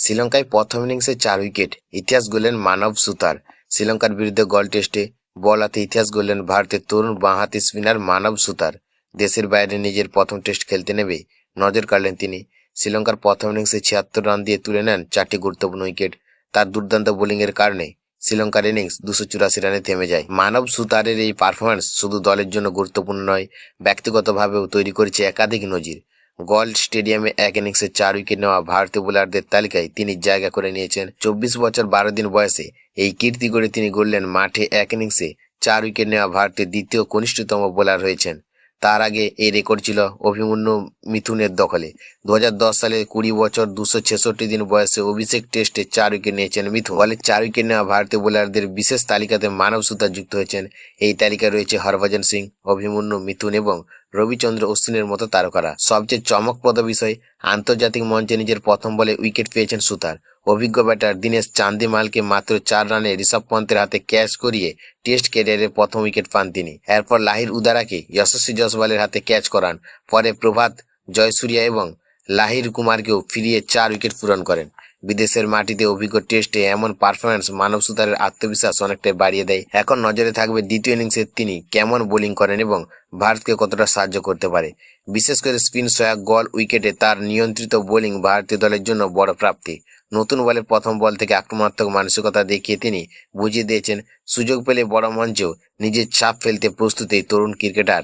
শ্রীলঙ্কায় প্রথম ইনিংসে 4 উইকেট, ইতিহাস গড়লেন মানব সুতার। শ্রীলঙ্কার বিরুদ্ধে গল টেস্টে বল হাতে ইতিহাস গড়লেন ভারতের তরুণ বাঁহাতি স্পিনার মানব সুতার। দেশের বাইরে নিজের প্রথম টেস্ট খেলতে নেমে নজর কাড়লেন তিনি। শ্রীলঙ্কার প্রথম ইনিংসে 76 রান দিয়ে তুলে নেন 4টি গুরুত্বপূর্ণ উইকেট। তার দুর্দান্ত বোলিংয়ের কারণে শ্রীলঙ্কার ইনিংস 284 রানে থেমে যায়। মানব সুতারের এই পারফরম্যান্স শুধু দলের জন্য গুরুত্বপূর্ণ নয়, ব্যক্তিগতভাবেও তৈরি করেছে একাধিক নজির। গল্ড স্টেডিয়ামে এক ইনিংসে 4 উইকেট নেওয়া ভারতীয় বোলারদের তালিকায় তিনি জায়গা করে নিয়েছেন। 24 বছর 12 দিন বয়সে এই কীর্তি গড়ে তিনি গড়লেন মাঠে এক ইনিংসে 4 উইকেট নেওয়া ভারতের দ্বিতীয় কনিষ্ঠতম বোলার হয়েছেন। তার আগে এই রেকর্ড ছিল অভিমন্যু মিথুনের দখলে। 2010 সালে 20 বছর 266 দিন বয়সে অভিষেক টেস্টে 4 উইকেট নিয়েছেন মিথুন। ফলে 4 উইকেট নেওয়া ভারতীয় বোলারদের বিশেষ তালিকাতে মানব সুতার যুক্ত হয়েছেন। এই তালিকায় রয়েছে হরভজন সিং, অভিমন্যু, মিথুন এবং রবিচন্দ্র অশ্বিনের মতো তারকারা। সবচেয়ে চমকপ্রদ বিষয়, আন্তর্জাতিক মঞ্চে নিজের প্রথম বলে উইকেট পেয়েছেন সুতার। অভিজ্ঞ ব্যাটার দীনেশ চান্দিমালকে মাত্র 4 রানে ঋষভ পন্তের হাতে ক্যাচ করিয়ে টেস্ট ক্যারিয়ারের প্রথম উইকেট পান তিনি। এরপর লাহির উদারাকে যশস্বী জয়সওয়ালের হাতে ক্যাচ করান। পরে প্রভাত জয়সূর্যা এবং লাহির কুমারকেও ফিরিয়ে 4 উইকেট পূরণ করেন। বিদেশের মাটিতে অভিজ্ঞ টেস্টে এমন পারফরম্যান্স মানব সুতারের আত্মবিশ্বাস অনেকটাই বাড়িয়ে দেয়। এখন নজরে থাকবে দ্বিতীয় ইনিংসে তিনি কেমন বোলিং করেন এবং ভারতকে কতটা সাহায্য করতে পারে। বিশেষ করে স্পিন সহায়ক গল উইকেটে তার নিয়ন্ত্রিত বোলিং ভারতীয় দলের জন্য বড় প্রাপ্তি। নতুন বলের প্রথম বল থেকে আক্রমণাত্মক মানসিকতা দেখিয়ে তিনি বুঝিয়ে দিয়েছেন সুযোগ পেলে বড় মঞ্চেও নিজের ছাপ ফেলতে প্রস্তুত এই তরুণ ক্রিকেটার।